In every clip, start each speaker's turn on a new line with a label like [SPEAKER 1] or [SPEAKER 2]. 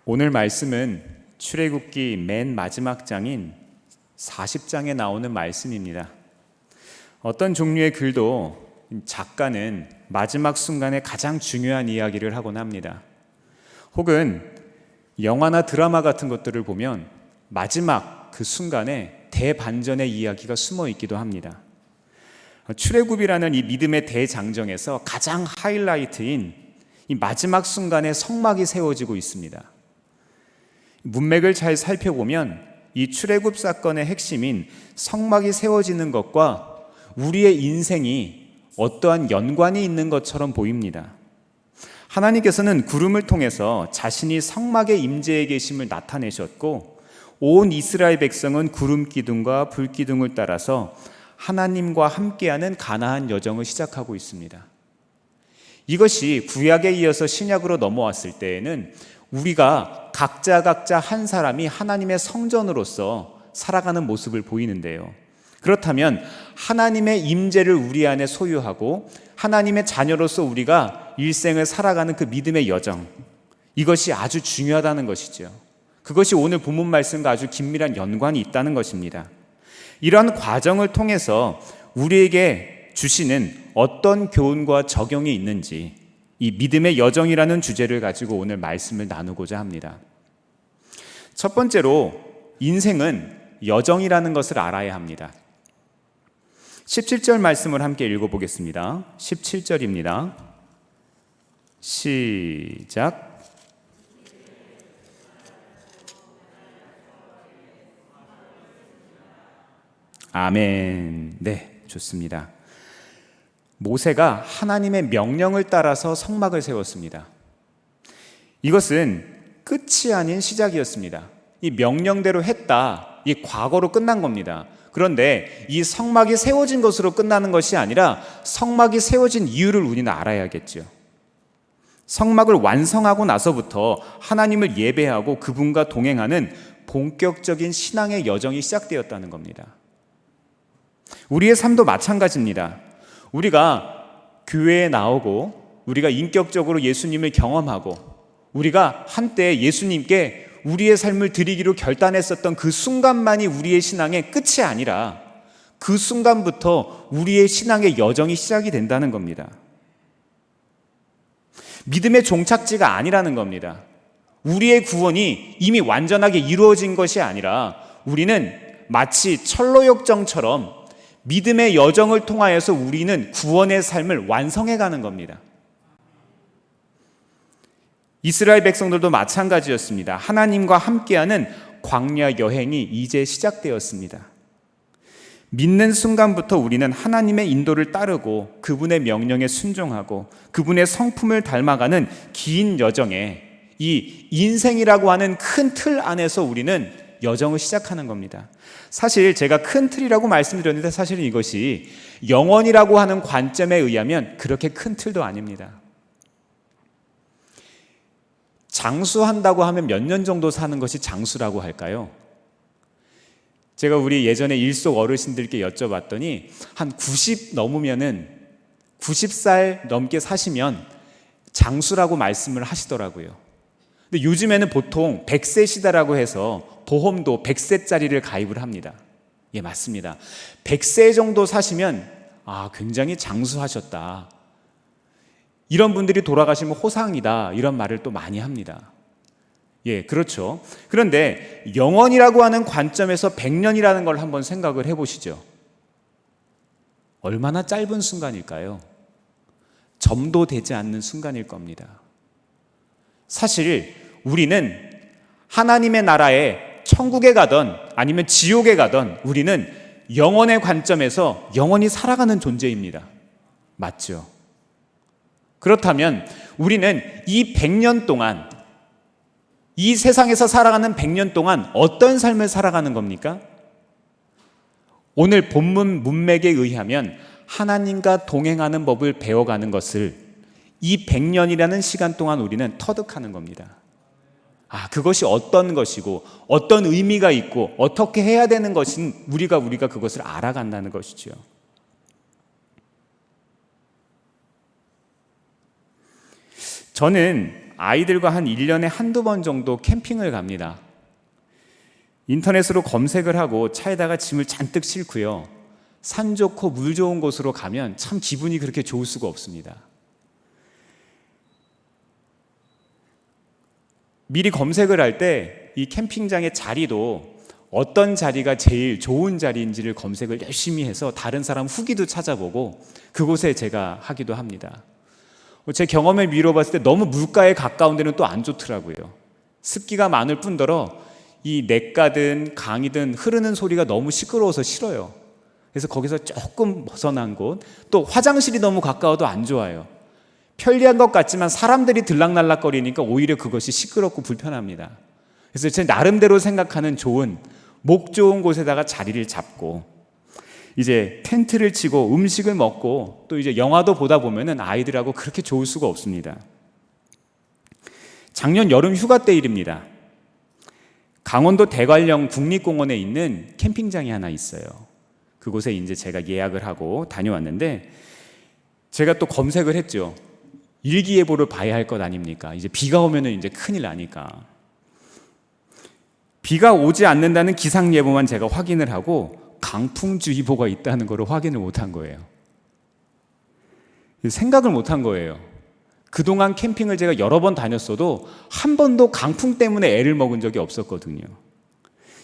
[SPEAKER 1] 오늘 말씀은 출애굽기 맨 마지막 장인 40장에 나오는 말씀입니다. 어떤 종류의 글도 작가는 마지막 순간에 가장 중요한 이야기를 하곤 합니다. 혹은 영화나 드라마 같은 것들을 보면 마지막 그 순간에 대반전의 이야기가 숨어 있기도 합니다. 출애굽이라는 이 믿음의 대장정에서 가장 하이라이트인 이 마지막 순간에 성막이 세워지고 있습니다. 문맥을 잘 살펴보면 이 출애굽 사건의 핵심인 성막이 세워지는 것과 우리의 인생이 어떠한 연관이 있는 것처럼 보입니다. 하나님께서는 구름을 통해서 자신이 성막의 임재에 계심을 나타내셨고, 온 이스라엘 백성은 구름 기둥과 불 기둥을 따라서 하나님과 함께하는 가나안 여정을 시작하고 있습니다. 이것이 구약에 이어서 신약으로 넘어왔을 때에는 우리가 각자 한 사람이 하나님의 성전으로서 살아가는 모습을 보이는데요. 그렇다면 하나님의 임재를 우리 안에 소유하고 하나님의 자녀로서 우리가 일생을 살아가는 그 믿음의 여정, 이것이 아주 중요하다는 것이죠. 그것이 오늘 본문 말씀과 아주 긴밀한 연관이 있다는 것입니다. 이러한 과정을 통해서 우리에게 주시는 어떤 교훈과 적용이 있는지, 이 믿음의 여정이라는 주제를 가지고 오늘 말씀을 나누고자 합니다. 첫 번째로 인생은 여정이라는 것을 알아야 합니다. 17절 말씀을 함께 읽어보겠습니다. 17절입니다. 시작. 아멘. 네, 좋습니다. 모세가 하나님의 명령을 따라서 성막을 세웠습니다. 이것은 끝이 아닌 시작이었습니다. 이 명령대로 했다, 이 과거로 끝난 겁니다. 그런데 이 성막이 세워진 것으로 끝나는 것이 아니라 성막이 세워진 이유를 우리는 알아야겠죠. 성막을 완성하고 나서부터 하나님을 예배하고 그분과 동행하는 본격적인 신앙의 여정이 시작되었다는 겁니다. 우리의 삶도 마찬가지입니다. 우리가 교회에 나오고 우리가 인격적으로 예수님을 경험하고 우리가 한때 예수님께 우리의 삶을 드리기로 결단했었던 그 순간만이 우리의 신앙의 끝이 아니라 그 순간부터 우리의 신앙의 여정이 시작이 된다는 겁니다. 믿음의 종착지가 아니라는 겁니다. 우리의 구원이 이미 완전하게 이루어진 것이 아니라 우리는 마치 철로역정처럼 믿음의 여정을 통하여서 우리는 구원의 삶을 완성해 가는 겁니다. 이스라엘 백성들도 마찬가지였습니다. 하나님과 함께하는 광야 여행이 이제 시작되었습니다. 믿는 순간부터 우리는 하나님의 인도를 따르고 그분의 명령에 순종하고 그분의 성품을 닮아가는 긴 여정에 이 인생이라고 하는 큰 틀 안에서 우리는 여정을 시작하는 겁니다. 사실 제가 큰 틀이라고 말씀드렸는데 사실은 이것이 영원이라고 하는 관점에 의하면 그렇게 큰 틀도 아닙니다. 장수한다고 하면 몇 년 정도 사는 것이 장수라고 할까요? 제가 우리 예전에 일속 어르신들께 여쭤봤더니 한 90 넘으면은 90살 넘게 사시면 장수라고 말씀을 하시더라고요. 근데 요즘에는 보통 100세 시대라고 해서 보험도 100세짜리를 가입을 합니다. 예, 맞습니다. 100세 정도 사시면 굉장히 장수하셨다, 이런 분들이 돌아가시면 호상이다, 이런 말을 또 많이 합니다. 예, 그렇죠. 그런데 영원이라고 하는 관점에서 100년이라는 걸 한번 생각을 해보시죠. 얼마나 짧은 순간일까요? 점도 되지 않는 순간일 겁니다. 사실 우리는 하나님의 나라에 천국에 가든 아니면 지옥에 가든 우리는 영원의 관점에서 영원히 살아가는 존재입니다. 맞죠? 그렇다면 우리는 이 100년 동안, 이 세상에서 살아가는 100년 동안 어떤 삶을 살아가는 겁니까? 오늘 본문 문맥에 의하면 하나님과 동행하는 법을 배워가는 것을 이 100년이라는 시간 동안 우리는 터득하는 겁니다. 그것이 어떤 것이고 어떤 의미가 있고 어떻게 해야 되는 것인 우리가 그것을 알아간다는 것이죠. 저는 아이들과 한 1년에 한두 번 정도 캠핑을 갑니다. 인터넷으로 검색을 하고 차에다가 짐을 잔뜩 싣고요. 산 좋고 물 좋은 곳으로 가면 참 기분이 그렇게 좋을 수가 없습니다. 미리 검색을 할 때 이 캠핑장의 자리도 어떤 자리가 제일 좋은 자리인지를 검색을 열심히 해서 다른 사람 후기도 찾아보고 그곳에 제가 하기도 합니다. 제 경험에 미뤄 봤을 때 너무 물가에 가까운 데는 또 안 좋더라고요. 습기가 많을 뿐더러 이 냇가든 강이든 흐르는 소리가 너무 시끄러워서 싫어요. 그래서 거기서 조금 벗어난 곳, 또 화장실이 너무 가까워도 안 좋아요. 편리한 것 같지만 사람들이 들락날락거리니까 오히려 그것이 시끄럽고 불편합니다. 그래서 제 나름대로 생각하는 좋은, 목 좋은 곳에다가 자리를 잡고 이제 텐트를 치고 음식을 먹고 또 이제 영화도 보다 보면은 아이들하고 그렇게 좋을 수가 없습니다. 작년 여름 휴가 때 일입니다. 강원도 대관령 국립공원에 있는 캠핑장이 하나 있어요. 그곳에 이제 제가 예약을 하고 다녀왔는데 제가 또 검색을 했죠. 일기예보를 봐야 할 것 아닙니까? 이제 비가 오면은 이제 큰일 나니까. 비가 오지 않는다는 기상예보만 제가 확인을 하고 강풍주의보가 있다는 걸 확인을 못한 거예요. 생각을 못한 거예요. 그동안 캠핑을 제가 여러 번 다녔어도 한 번도 강풍 때문에 애를 먹은 적이 없었거든요.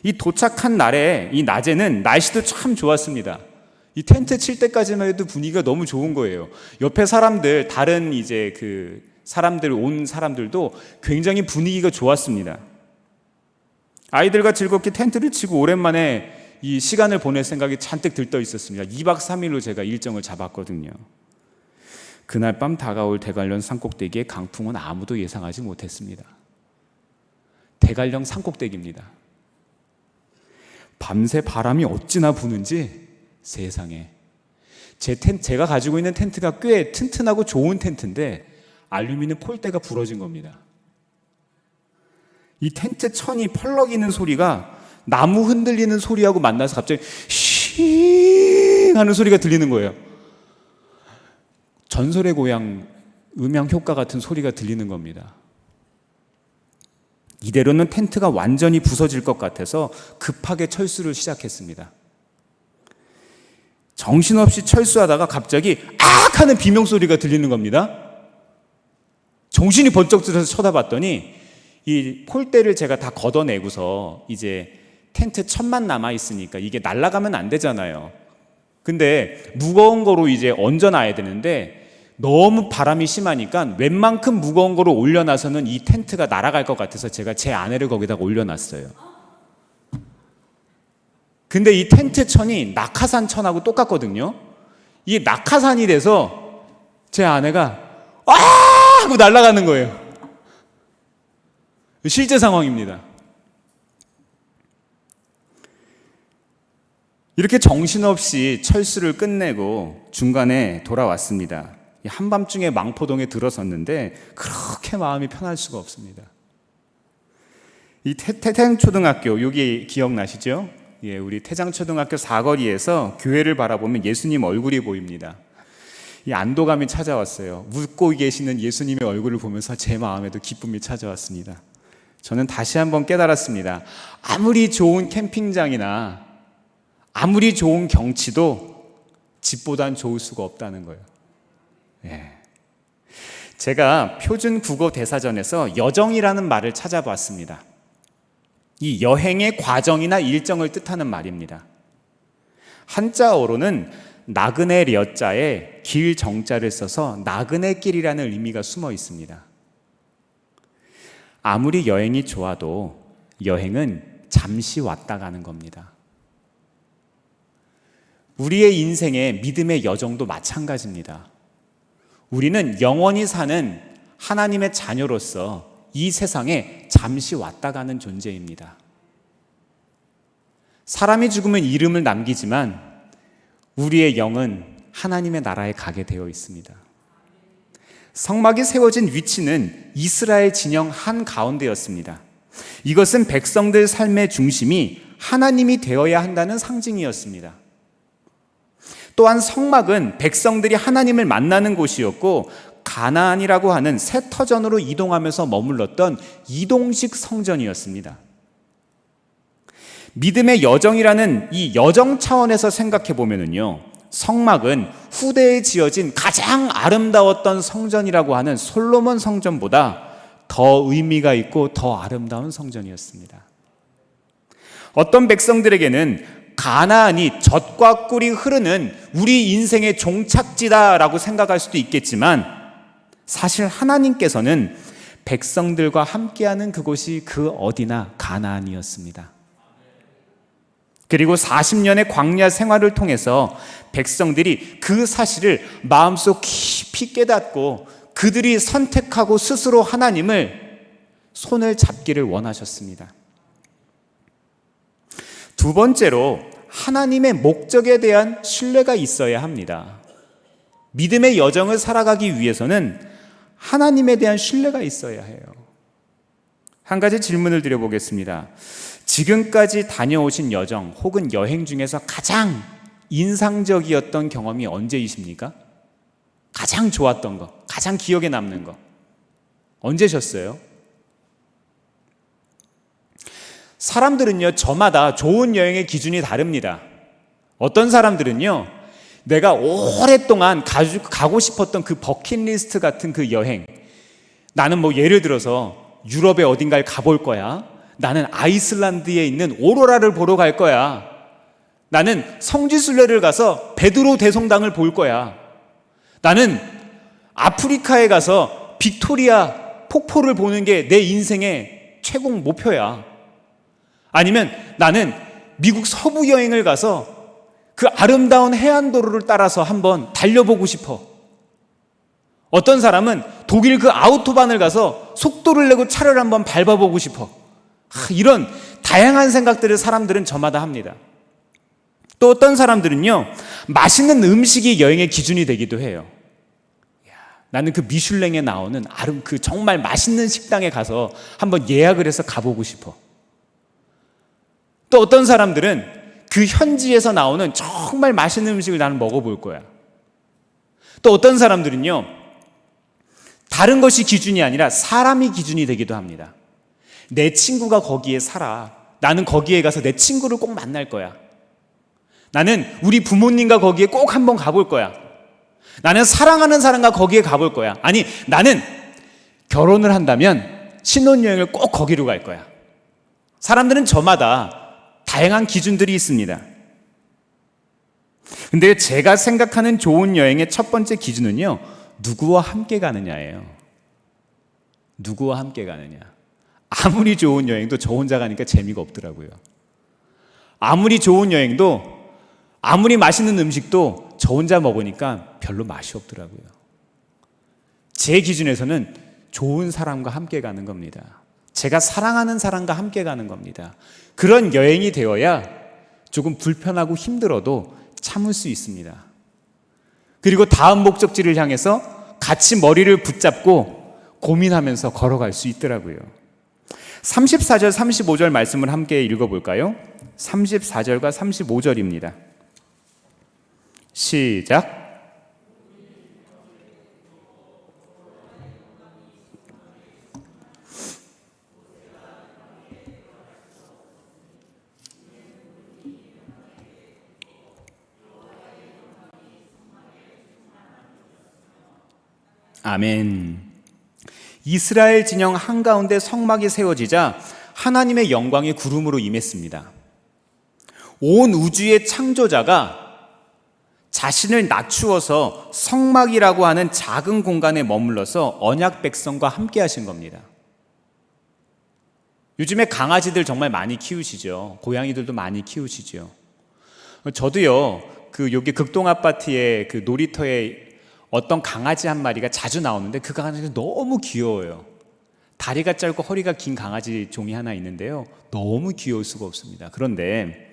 [SPEAKER 1] 이 도착한 날에 이 낮에는 날씨도 참 좋았습니다. 이 텐트 칠 때까지만 해도 분위기가 너무 좋은 거예요. 옆에 사람들, 다른 이제 그 사람들 온 사람들도 굉장히 분위기가 좋았습니다. 아이들과 즐겁게 텐트를 치고 오랜만에 이 시간을 보낼 생각이 잔뜩 들떠 있었습니다. 2박 3일로 제가 일정을 잡았거든요. 그날 밤 다가올 대관령 산꼭대기의 강풍은 아무도 예상하지 못했습니다. 대관령 산꼭대기입니다. 밤새 바람이 어찌나 부는지 세상에. 제가 가지고 있는 텐트가 꽤 튼튼하고 좋은 텐트인데 알루미늄 폴대가 부러진 겁니다. 이 텐트 천이 펄럭이는 소리가 나무 흔들리는 소리하고 만나서 갑자기 쉬 하는 소리가 들리는 거예요. 전설의 고향 음향 효과 같은 소리가 들리는 겁니다. 이대로는 텐트가 완전히 부서질 것 같아서 급하게 철수를 시작했습니다. 정신없이 철수하다가 갑자기 악 하는 비명소리가 들리는 겁니다. 정신이 번쩍 들어서 쳐다봤더니 이 폴대를 제가 다 걷어내고서 이제 텐트 천만 남아있으니까 이게 날아가면 안 되잖아요. 근데 무거운 거로 이제 얹어놔야 되는데 너무 바람이 심하니까 웬만큼 무거운 거로 올려놔서는 이 텐트가 날아갈 것 같아서 제가 제 아내를 거기다가 올려놨어요. 근데 이 텐트 천이 낙하산 천하고 똑같거든요. 이게 낙하산이 돼서 제 아내가 아! 하고 날아가는 거예요. 실제 상황입니다. 이렇게 정신없이 철수를 끝내고 중간에 돌아왔습니다. 한밤중에 망포동에 들어섰는데 그렇게 마음이 편할 수가 없습니다. 이 태장초등학교, 여기 기억나시죠? 예, 우리 태장초등학교 사거리에서 교회를 바라보면 예수님 얼굴이 보입니다. 이 안도감이 찾아왔어요. 웃고 계시는 예수님의 얼굴을 보면서 제 마음에도 기쁨이 찾아왔습니다. 저는 다시 한번 깨달았습니다. 아무리 좋은 캠핑장이나 아무리 좋은 경치도 집보단 좋을 수가 없다는 거예요. 예. 제가 표준 국어 대사전에서 여정이라는 말을 찾아봤습니다. 이 여행의 과정이나 일정을 뜻하는 말입니다. 한자어로는 나그네 려자에 길 정자를 써서 나그네 길이라는 의미가 숨어 있습니다. 아무리 여행이 좋아도 여행은 잠시 왔다 가는 겁니다. 우리의 인생의 믿음의 여정도 마찬가지입니다. 우리는 영원히 사는 하나님의 자녀로서 이 세상에 잠시 왔다 가는 존재입니다. 사람이 죽으면 이름을 남기지만 우리의 영은 하나님의 나라에 가게 되어 있습니다. 성막이 세워진 위치는 이스라엘 진영 한가운데였습니다. 이것은 백성들 삶의 중심이 하나님이 되어야 한다는 상징이었습니다. 또한 성막은 백성들이 하나님을 만나는 곳이었고 가나안이라고 하는 새 터전으로 이동하면서 머물렀던 이동식 성전이었습니다. 믿음의 여정이라는 이 여정 차원에서 생각해 보면은요, 성막은 후대에 지어진 가장 아름다웠던 성전이라고 하는 솔로몬 성전보다 더 의미가 있고 더 아름다운 성전이었습니다. 어떤 백성들에게는 가나안이 젖과 꿀이 흐르는 우리 인생의 종착지다라고 생각할 수도 있겠지만, 사실 하나님께서는 백성들과 함께하는 그곳이 그 어디나 가나안이었습니다. 그리고 40년의 광야 생활을 통해서 백성들이 그 사실을 마음속 깊이 깨닫고 그들이 선택하고 스스로 하나님을 손을 잡기를 원하셨습니다. 두 번째로, 하나님의 목적에 대한 신뢰가 있어야 합니다. 믿음의 여정을 살아가기 위해서는 하나님에 대한 신뢰가 있어야 해요. 한 가지 질문을 드려보겠습니다. 지금까지 다녀오신 여정 혹은 여행 중에서 가장 인상적이었던 경험이 언제이십니까? 가장 좋았던 거, 가장 기억에 남는 거 언제셨어요? 사람들은요, 저마다 좋은 여행의 기준이 다릅니다. 어떤 사람들은요, 내가 오랫동안 가고 싶었던 그 버킷리스트 같은 그 여행, 나는 뭐 예를 들어서 유럽의 어딘가를 가볼 거야, 나는 아이슬란드에 있는 오로라를 보러 갈 거야, 나는 성지순례를 가서 베드로 대성당을 볼 거야, 나는 아프리카에 가서 빅토리아 폭포를 보는 게 내 인생의 최고 목표야, 아니면 나는 미국 서부 여행을 가서 그 아름다운 해안도로를 따라서 한번 달려보고 싶어. 어떤 사람은 독일 그 아우토반을 가서 속도를 내고 차를 한번 밟아보고 싶어. 이런 다양한 생각들을 사람들은 저마다 합니다. 또 어떤 사람들은요, 맛있는 음식이 여행의 기준이 되기도 해요. 나는 그 미슐랭에 나오는 그 정말 맛있는 식당에 가서 한번 예약을 해서 가보고 싶어. 또 어떤 사람들은 그 현지에서 나오는 정말 맛있는 음식을 나는 먹어볼 거야. 또 어떤 사람들은요, 다른 것이 기준이 아니라 사람이 기준이 되기도 합니다. 내 친구가 거기에 살아. 나는 거기에 가서 내 친구를 꼭 만날 거야. 나는 우리 부모님과 거기에 꼭 한번 가볼 거야. 나는 사랑하는 사람과 거기에 가볼 거야. 아니, 나는 결혼을 한다면 신혼여행을 꼭 거기로 갈 거야. 사람들은 저마다 다양한 기준들이 있습니다. 근데 제가 생각하는 좋은 여행의 첫 번째 기준은요, 누구와 함께 가느냐예요. 누구와 함께 가느냐. 아무리 좋은 여행도 저 혼자 가니까 재미가 없더라고요. 아무리 좋은 여행도, 아무리 맛있는 음식도 저 혼자 먹으니까 별로 맛이 없더라고요. 제 기준에서는 좋은 사람과 함께 가는 겁니다. 제가 사랑하는 사람과 함께 가는 겁니다. 그런 여행이 되어야 조금 불편하고 힘들어도 참을 수 있습니다. 그리고 다음 목적지를 향해서 같이 머리를 붙잡고 고민하면서 걸어갈 수 있더라고요. 34절, 35절 말씀을 함께 읽어볼까요? 34절과 35절입니다. 시작. 아멘. 이스라엘 진영 한가운데 성막이 세워지자 하나님의 영광이 구름으로 임했습니다. 온 우주의 창조자가 자신을 낮추어서 성막이라고 하는 작은 공간에 머물러서 언약 백성과 함께 하신 겁니다. 요즘에 강아지들 정말 많이 키우시죠. 고양이들도 많이 키우시죠. 저도요, 여기 극동 아파트의 그 놀이터에 어떤 강아지 한 마리가 자주 나오는데 그 강아지가 너무 귀여워요. 다리가 짧고 허리가 긴 강아지 종이 하나 있는데요, 너무 귀여울 수가 없습니다. 그런데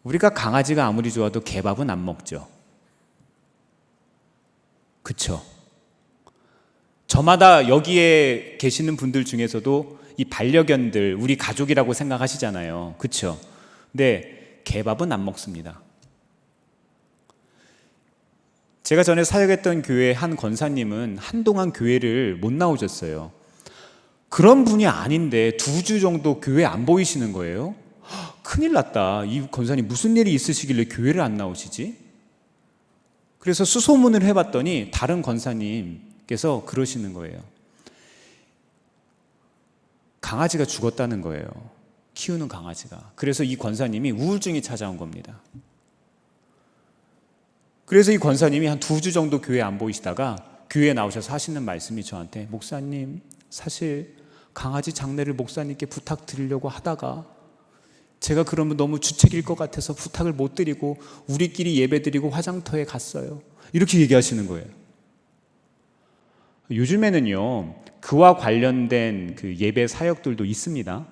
[SPEAKER 1] 우리가 강아지가 아무리 좋아도 개밥은 안 먹죠. 그쵸? 저마다 여기에 계시는 분들 중에서도 이 반려견들 우리 가족이라고 생각하시잖아요. 그쵸? 근데 개밥은 안 먹습니다. 제가 전에 사역했던 교회 한 권사님은 한동안 교회를 못 나오셨어요. 그런 분이 아닌데 2주 정도 교회 안 보이시는 거예요. 큰일 났다. 이 권사님 무슨 일이 있으시길래 교회를 안 나오시지? 그래서 수소문을 해봤더니 다른 권사님께서 그러시는 거예요. 강아지가 죽었다는 거예요. 키우는 강아지가. 그래서 이 권사님이 우울증이 찾아온 겁니다. 그래서 이 권사님이 한 2주 정도 교회 안 보이시다가 교회에 나오셔서 하시는 말씀이 저한테, 목사님, 사실 강아지 장례를 목사님께 부탁드리려고 하다가 제가 그러면 너무 주책일 것 같아서 부탁을 못 드리고 우리끼리 예배드리고 화장터에 갔어요. 이렇게 얘기하시는 거예요. 요즘에는요, 그와 관련된 그 예배 사역들도 있습니다.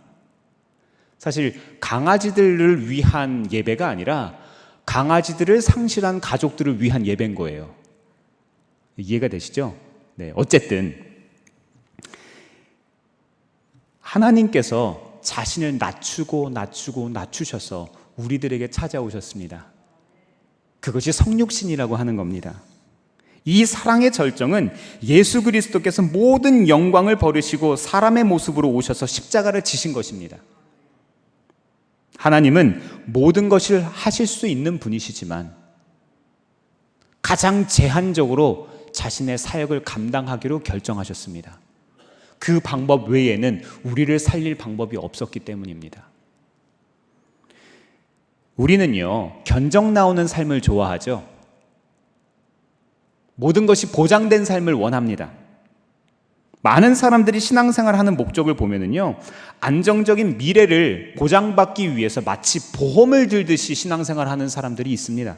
[SPEAKER 1] 사실 강아지들을 위한 예배가 아니라 강아지들을 상실한 가족들을 위한 예배인 거예요. 이해가 되시죠? 네, 어쨌든 하나님께서 자신을 낮추셔서 우리들에게 찾아오셨습니다. 그것이 성육신이라고 하는 겁니다. 이 사랑의 절정은 예수 그리스도께서 모든 영광을 버리시고 사람의 모습으로 오셔서 십자가를 지신 것입니다. 하나님은 모든 것을 하실 수 있는 분이시지만 가장 제한적으로 자신의 사역을 감당하기로 결정하셨습니다. 그 방법 외에는 우리를 살릴 방법이 없었기 때문입니다. 우리는요, 견적 나오는 삶을 좋아하죠. 모든 것이 보장된 삶을 원합니다. 많은 사람들이 신앙생활을 하는 목적을 보면은요, 안정적인 미래를 보장받기 위해서 마치 보험을 들듯이 신앙생활을 하는 사람들이 있습니다.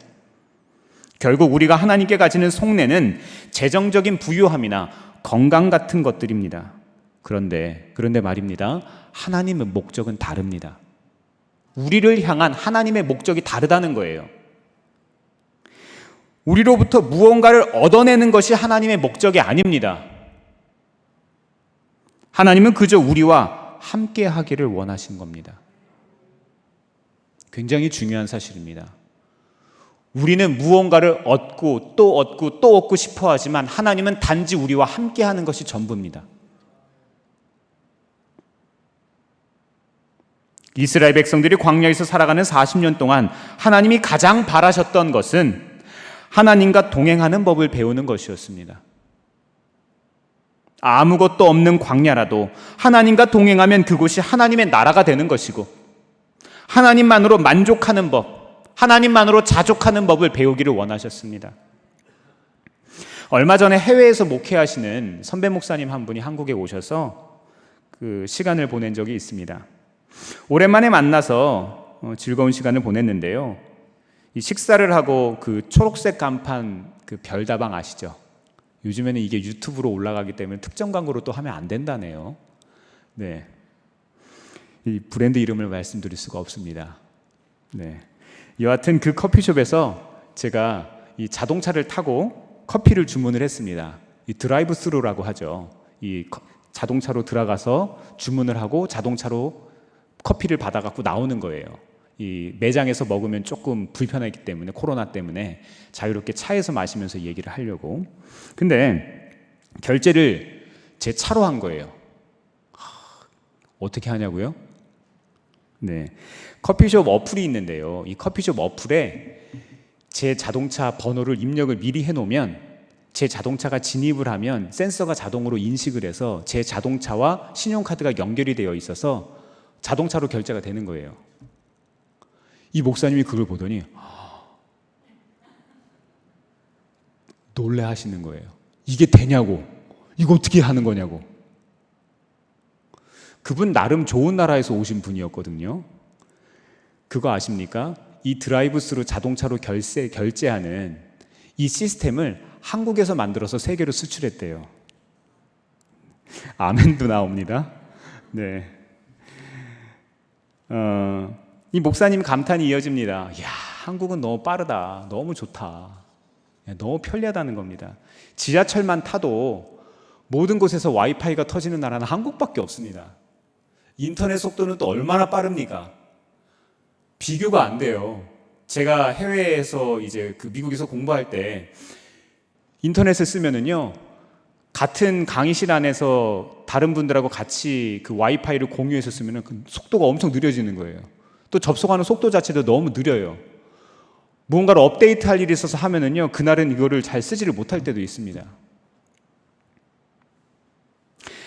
[SPEAKER 1] 결국 우리가 하나님께 가지는 속내는 재정적인 부유함이나 건강 같은 것들입니다. 그런데 말입니다. 하나님의 목적은 다릅니다. 우리를 향한 하나님의 목적이 다르다는 거예요. 우리로부터 무언가를 얻어내는 것이 하나님의 목적이 아닙니다. 하나님은 그저 우리와 함께 하기를 원하신 겁니다. 굉장히 중요한 사실입니다. 우리는 무언가를 얻고 또 얻고 또 얻고 싶어 하지만 하나님은 단지 우리와 함께 하는 것이 전부입니다. 이스라엘 백성들이 광야에서 살아가는 40년 동안 하나님이 가장 바라셨던 것은 하나님과 동행하는 법을 배우는 것이었습니다. 아무것도 없는 광야라도 하나님과 동행하면 그곳이 하나님의 나라가 되는 것이고 하나님만으로 만족하는 법, 하나님만으로 자족하는 법을 배우기를 원하셨습니다. 얼마 전에 해외에서 목회하시는 선배 목사님 한 분이 한국에 오셔서 그 시간을 보낸 적이 있습니다. 오랜만에 만나서 즐거운 시간을 보냈는데요. 이 식사를 하고 그 초록색 간판 그 별다방 아시죠? 요즘에는 이게 유튜브로 올라가기 때문에 특정 광고로 또 하면 안 된다네요. 네, 이 브랜드 이름을 말씀드릴 수가 없습니다. 네, 여하튼 그 커피숍에서 제가 이 자동차를 타고 커피를 주문을 했습니다. 이 드라이브 스루라고 하죠. 이 자동차로 들어가서 주문을 하고 자동차로 커피를 받아갖고 나오는 거예요. 이 매장에서 먹으면 조금 불편하기 때문에, 코로나 때문에 자유롭게 차에서 마시면서 얘기를 하려고. 근데 결제를 제 차로 한 거예요. 어떻게 하냐고요? 네, 커피숍 어플이 있는데요. 이 커피숍 어플에 제 자동차 번호를 입력을 미리 해놓으면 제 자동차가 진입을 하면 센서가 자동으로 인식을 해서 제 자동차와 신용카드가 연결이 되어 있어서 자동차로 결제가 되는 거예요. 이 목사님이 그걸 보더니 놀래 하시는 거예요. 이게 되냐고, 이거 어떻게 하는 거냐고. 그분 나름 좋은 나라에서 오신 분이었거든요. 그거 아십니까? 이 드라이브스루 자동차로 결제하는 이 시스템을 한국에서 만들어서 세계로 수출했대요. 아멘도 나옵니다. 네. 이 목사님 감탄이 이어집니다. 이야, 한국은 너무 빠르다. 너무 좋다. 너무 편리하다는 겁니다. 지하철만 타도 모든 곳에서 와이파이가 터지는 나라는 한국밖에 없습니다. 인터넷 속도는 또 얼마나 빠릅니까? 비교가 안 돼요. 제가 해외에서 이제 그 미국에서 공부할 때 인터넷을 쓰면은요, 같은 강의실 안에서 다른 분들하고 같이 그 와이파이를 공유해서 쓰면은 그 속도가 엄청 느려지는 거예요. 또 접속하는 속도 자체도 너무 느려요. 무언가를 업데이트할 일이 있어서 하면은요, 그날은 이거를 잘 쓰지를 못할 때도 있습니다.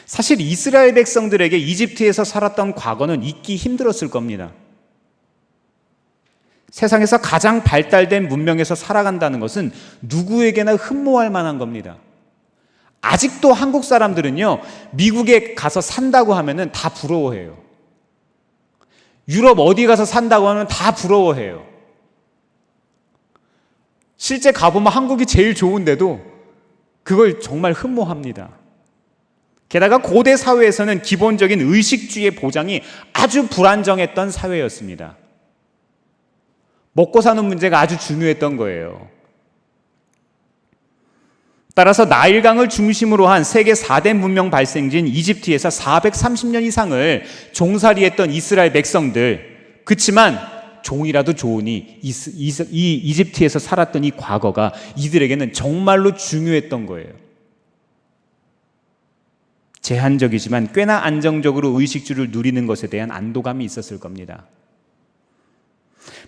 [SPEAKER 1] 사실 이스라엘 백성들에게 이집트에서 살았던 과거는 잊기 힘들었을 겁니다. 세상에서 가장 발달된 문명에서 살아간다는 것은 누구에게나 흠모할 만한 겁니다. 아직도 한국 사람들은요, 미국에 가서 산다고 하면은 다 부러워해요. 유럽 어디 가서 산다고 하면 다 부러워해요. 실제 가보면 한국이 제일 좋은데도 그걸 정말 흠모합니다. 게다가 고대 사회에서는 기본적인 의식주의 보장이 아주 불안정했던 사회였습니다. 먹고 사는 문제가 아주 중요했던 거예요. 따라서 나일강을 중심으로 한 세계 4대 문명 발생지인 이집트에서 430년 이상을 종살이했던 이스라엘 백성들, 그치만 종이라도 좋으니 이 이집트에서 살았던 이 과거가 이들에게는 정말로 중요했던 거예요. 제한적이지만 꽤나 안정적으로 의식주를 누리는 것에 대한 안도감이 있었을 겁니다.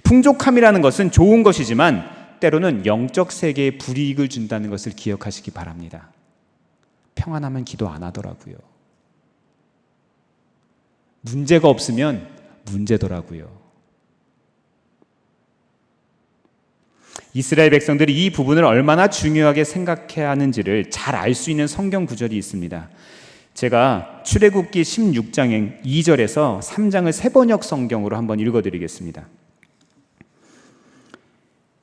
[SPEAKER 1] 풍족함이라는 것은 좋은 것이지만 때로는 영적 세계에 불이익을 준다는 것을 기억하시기 바랍니다. 평안하면 기도 안 하더라고요. 문제가 없으면 문제더라고요. 이스라엘 백성들이 이 부분을 얼마나 중요하게 생각해야 하는지를 잘 알 수 있는 성경 구절이 있습니다. 제가 출애굽기 16장 2절에서 3장을 세번역 성경으로 한번 읽어드리겠습니다.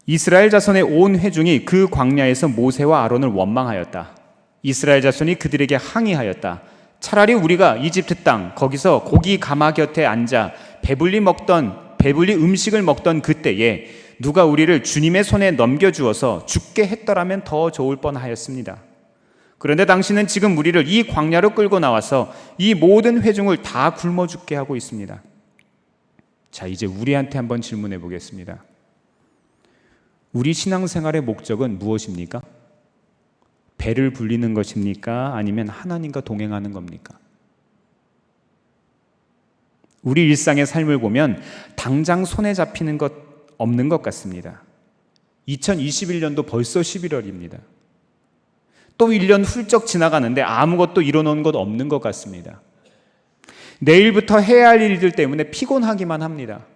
[SPEAKER 1] 이스라엘 자손의 온 회중이 그 광야에서 모세와 아론을 원망하였다. 이스라엘 자손이 그들에게 항의하였다. 차라리 우리가 이집트 땅 거기서 고기 가마 곁에 앉아 배불리 음식을 먹던 그때에 누가 우리를 주님의 손에 넘겨주어서 죽게 했더라면 더 좋을 뻔하였습니다. 그런데 당신은 지금 우리를 이 광야로 끌고 나와서 이 모든 회중을 다 굶어 죽게 하고 있습니다. 자, 이제 우리한테 한번 질문해 보겠습니다. 우리 신앙생활의 목적은 무엇입니까? 배를 불리는 것입니까? 아니면 하나님과 동행하는 겁니까? 우리 일상의 삶을 보면 당장 손에 잡히는 것 없는 것 같습니다. 2021년도 벌써 11월입니다. 또 1년 훌쩍 지나가는데 아무것도 이뤄놓은 것 없는 것 같습니다. 내일부터 해야 할 일들 때문에 피곤하기만 합니다.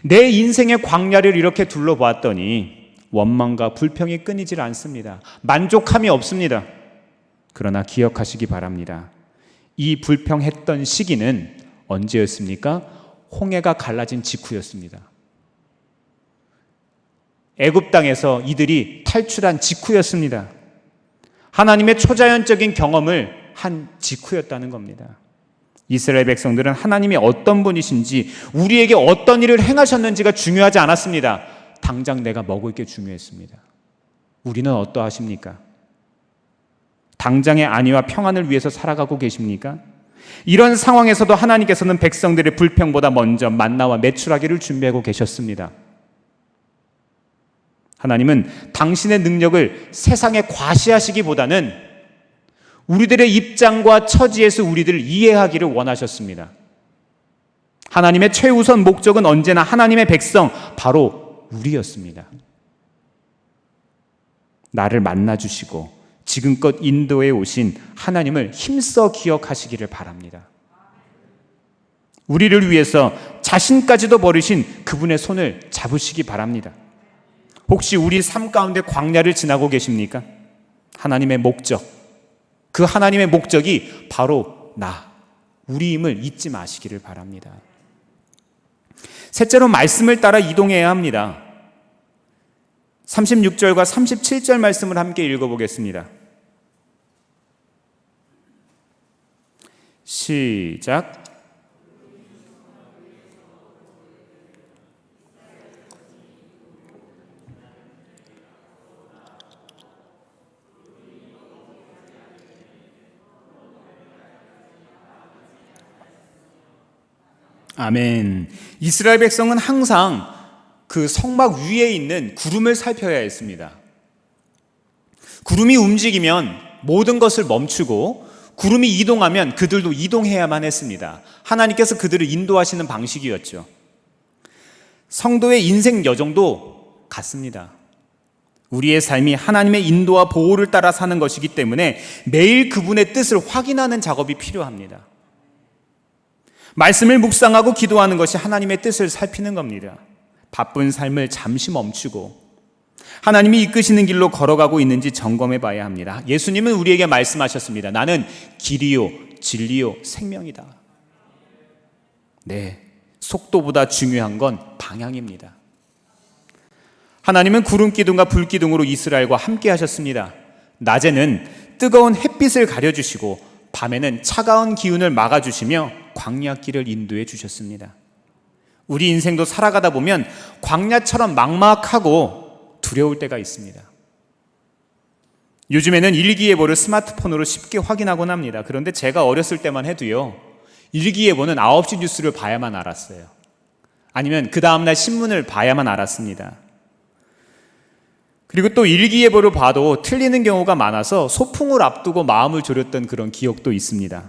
[SPEAKER 1] 내 인생의 광야를 이렇게 둘러보았더니 원망과 불평이 끊이질 않습니다. 만족함이 없습니다. 그러나 기억하시기 바랍니다. 이 불평했던 시기는 언제였습니까? 홍해가 갈라진 직후였습니다. 애굽 땅에서 이들이 탈출한 직후였습니다. 하나님의 초자연적인 경험을 한 직후였다는 겁니다. 이스라엘 백성들은 하나님이 어떤 분이신지, 우리에게 어떤 일을 행하셨는지가 중요하지 않았습니다. 당장 내가 먹을 게 중요했습니다. 우리는 어떠하십니까? 당장의 안위와 평안을 위해서 살아가고 계십니까? 이런 상황에서도 하나님께서는 백성들의 불평보다 먼저 만나와 메추라기를 준비하고 계셨습니다. 하나님은 당신의 능력을 세상에 과시하시기보다는 우리들의 입장과 처지에서 우리들을 이해하기를 원하셨습니다. 하나님의 최우선 목적은 언제나 하나님의 백성, 바로 우리였습니다. 나를 만나주시고 지금껏 인도해 오신 하나님을 힘써 기억하시기를 바랍니다. 우리를 위해서 자신까지도 버리신 그분의 손을 잡으시기 바랍니다. 혹시 우리 삶 가운데 광야를 지나고 계십니까? 하나님의 목적, 그 하나님의 목적이 바로 우리임을 잊지 마시기를 바랍니다. 셋째로 말씀을 따라 이동해야 합니다. 36절과 37절 말씀을 함께 읽어보겠습니다. 시작. 아멘. 이스라엘 백성은 항상 그 성막 위에 있는 구름을 살펴야 했습니다. 구름이 움직이면 모든 것을 멈추고 구름이 이동하면 그들도 이동해야만 했습니다. 하나님께서 그들을 인도하시는 방식이었죠. 성도의 인생 여정도 같습니다. 우리의 삶이 하나님의 인도와 보호를 따라 사는 것이기 때문에 매일 그분의 뜻을 확인하는 작업이 필요합니다. 말씀을 묵상하고 기도하는 것이 하나님의 뜻을 살피는 겁니다. 바쁜 삶을 잠시 멈추고 하나님이 이끄시는 길로 걸어가고 있는지 점검해 봐야 합니다. 예수님은 우리에게 말씀하셨습니다. 나는 길이요 진리요 생명이다. 네, 속도보다 중요한 건 방향입니다. 하나님은 구름 기둥과 불 기둥으로 이스라엘과 함께 하셨습니다. 낮에는 뜨거운 햇빛을 가려주시고 밤에는 차가운 기운을 막아주시며 광야길을 인도해 주셨습니다. 우리 인생도 살아가다 보면 광야처럼 막막하고 두려울 때가 있습니다. 요즘에는 일기예보를 스마트폰으로 쉽게 확인하곤 합니다. 그런데 제가 어렸을 때만 해도요, 일기예보는 9시 뉴스를 봐야만 알았어요. 아니면 그 다음날 신문을 봐야만 알았습니다. 그리고 또 일기예보를 봐도 틀리는 경우가 많아서 소풍을 앞두고 마음을 졸였던 그런 기억도 있습니다.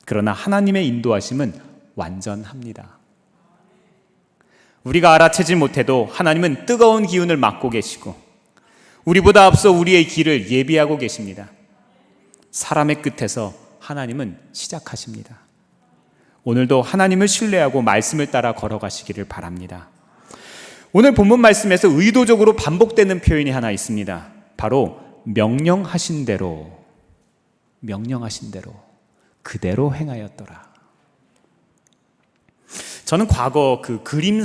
[SPEAKER 1] 그러나 하나님의 인도하심은 완전합니다. 우리가 알아채지 못해도 하나님은 뜨거운 기운을 막고 계시고 우리보다 앞서 우리의 길을 예비하고 계십니다. 사람의 끝에서 하나님은 시작하십니다. 오늘도 하나님을 신뢰하고 말씀을 따라 걸어가시기를 바랍니다. 오늘 본문 말씀에서 의도적으로 반복되는 표현이 하나 있습니다. 바로 명령하신 대로 그대로 행하였더라. 저는 과거 그 그림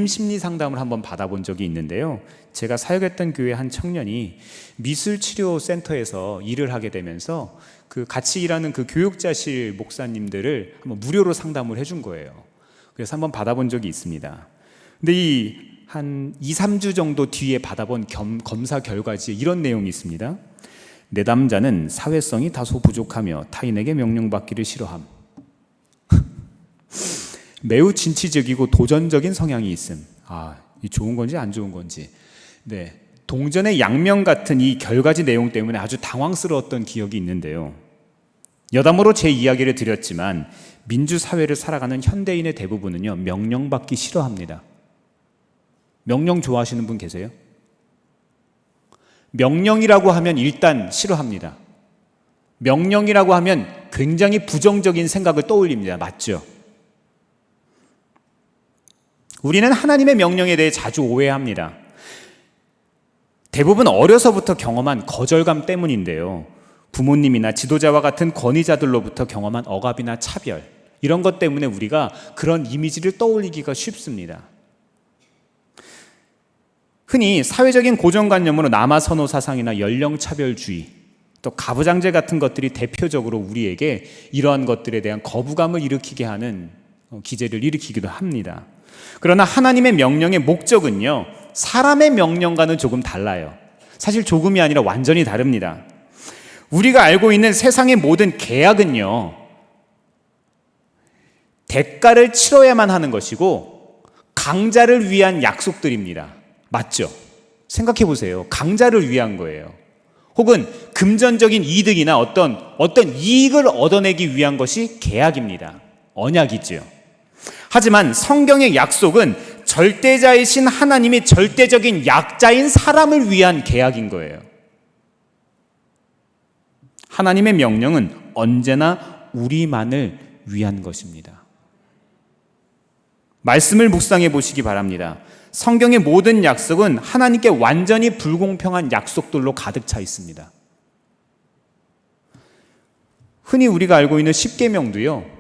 [SPEAKER 1] 심리 상담을 한번 받아본 적이 있는데요. 제가 사역했던 교회 한 청년이 미술치료센터에서 일을 하게 되면서 그 같이 일하는 그 교육자실 목사님들을 한번 무료로 상담을 해준 거예요. 그래서 한번 받아본 적이 있습니다. 근데 한 2, 3주 정도 뒤에 받아본 검사 결과지에 이런 내용이 있습니다. 내담자는 사회성이 다소 부족하며 타인에게 명령받기를 싫어함. 매우 진취적이고 도전적인 성향이 있음. 이 좋은 건지 안 좋은 건지. 네, 동전의 양면 같은 이 결과지 내용 때문에 아주 당황스러웠던 기억이 있는데요. 여담으로 제 이야기를 드렸지만 민주사회를 살아가는 현대인의 대부분은요, 명령받기 싫어합니다. 명령 좋아하시는 분 계세요? 명령이라고 하면 일단 싫어합니다. 명령이라고 하면 굉장히 부정적인 생각을 떠올립니다. 맞죠? 우리는 하나님의 명령에 대해 자주 오해합니다. 대부분 어려서부터 경험한 거절감 때문인데요. 부모님이나 지도자와 같은 권위자들로부터 경험한 억압이나 차별, 이런 것 때문에 우리가 그런 이미지를 떠올리기가 쉽습니다. 흔히 사회적인 고정관념으로 남아선호 사상이나 연령차별주의, 또 가부장제 같은 것들이 대표적으로 우리에게 이러한 것들에 대한 거부감을 일으키게 하는 기제를 일으키기도 합니다. 그러나 하나님의 명령의 목적은요, 사람의 명령과는 조금 달라요. 사실 조금이 아니라 완전히 다릅니다. 우리가 알고 있는 세상의 모든 계약은요, 대가를 치러야만 하는 것이고 강자를 위한 약속들입니다. 맞죠? 생각해 보세요. 강자를 위한 거예요. 혹은 금전적인 이득이나 어떤 이익을 얻어내기 위한 것이 계약입니다. 언약이죠. 하지만 성경의 약속은 절대자이신 하나님이 절대적인 약자인 사람을 위한 계약인 거예요. 하나님의 명령은 언제나 우리만을 위한 것입니다. 말씀을 묵상해 보시기 바랍니다. 성경의 모든 약속은 하나님께 완전히 불공평한 약속들로 가득 차 있습니다. 흔히 우리가 알고 있는 십계명도요,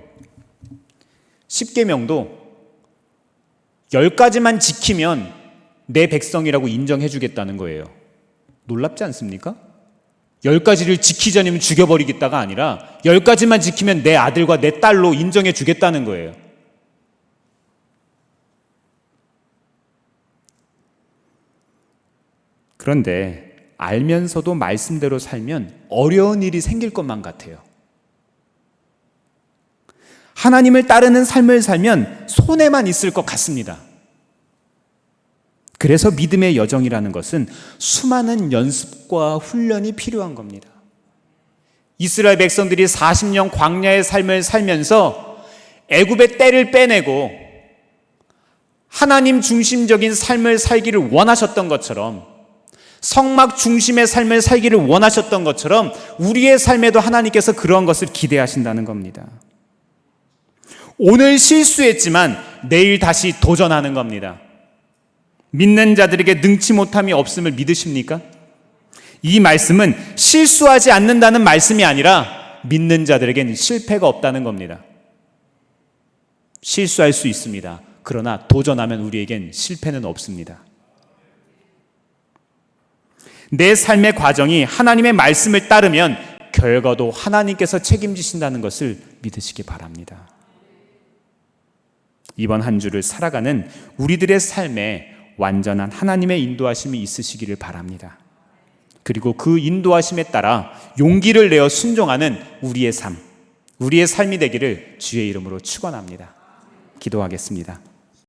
[SPEAKER 1] 10가지만 지키면 내 백성이라고 인정해 주겠다는 거예요. 놀랍지 않습니까? 10가지를 지키지 않으면 죽여버리겠다가 아니라 10가지만 지키면 내 아들과 내 딸로 인정해 주겠다는 거예요. 그런데 알면서도 말씀대로 살면 어려운 일이 생길 것만 같아요. 하나님을 따르는 삶을 살면 손해만 있을 것 같습니다. 그래서 믿음의 여정이라는 것은 수많은 연습과 훈련이 필요한 겁니다. 이스라엘 백성들이 40년 광야의 삶을 살면서 애굽의 때를 빼내고 하나님 중심적인 삶을 살기를 원하셨던 것처럼, 성막 중심의 삶을 살기를 원하셨던 것처럼 우리의 삶에도 하나님께서 그러한 것을 기대하신다는 겁니다. 오늘 실수했지만 내일 다시 도전하는 겁니다. 믿는 자들에게 능치 못함이 없음을 믿으십니까? 이 말씀은 실수하지 않는다는 말씀이 아니라 믿는 자들에게는 실패가 없다는 겁니다. 실수할 수 있습니다. 그러나 도전하면 우리에겐 실패는 없습니다. 내 삶의 과정이 하나님의 말씀을 따르면 결과도 하나님께서 책임지신다는 것을 믿으시기 바랍니다. 이번 한 주를 살아가는 우리들의 삶에 완전한 하나님의 인도하심이 있으시기를 바랍니다. 그리고 그 인도하심에 따라 용기를 내어 순종하는 우리의 삶이 되기를 주의 이름으로 축원합니다. 기도하겠습니다.